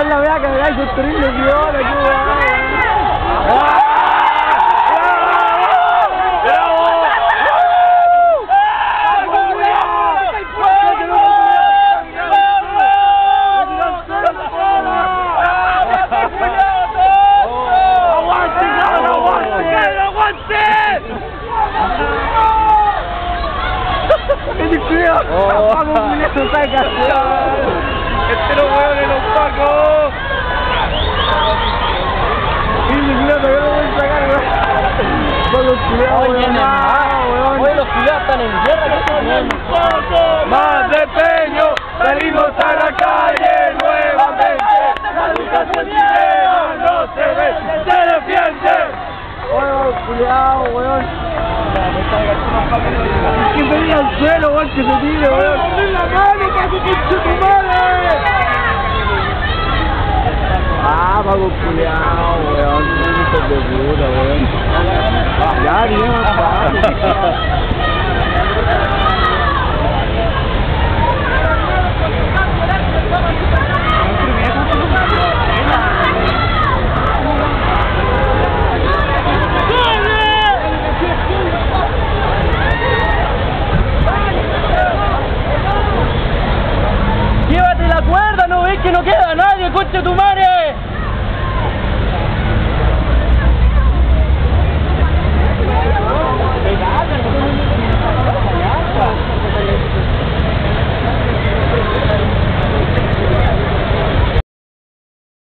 weón, la wea que me da es terrible viola, qué weón. ¡Vamos, Julián, saca! ¡Este no huevo de los pacos! Sí, Julián, todavía no voy a sacar, weón. Vamos, Julián, weón. Hoy los culiados están en guerra, ¿qué? ¡Más desempeño! ¡Salimos a la calle nuevamente! ¡La educación chilena no se ve! ¡Se defiende! Weón, Julián, weón. Que venga al suelo, weón, que se tire, weón. ¡En la mano, Paco, conche tu madre! Ah, Paco culiao, weón. Hijo de puta, weón. Ya, bien, Paco. ¡Llévate la cuerda! ¿No ves que no queda nadie, conche tu madre?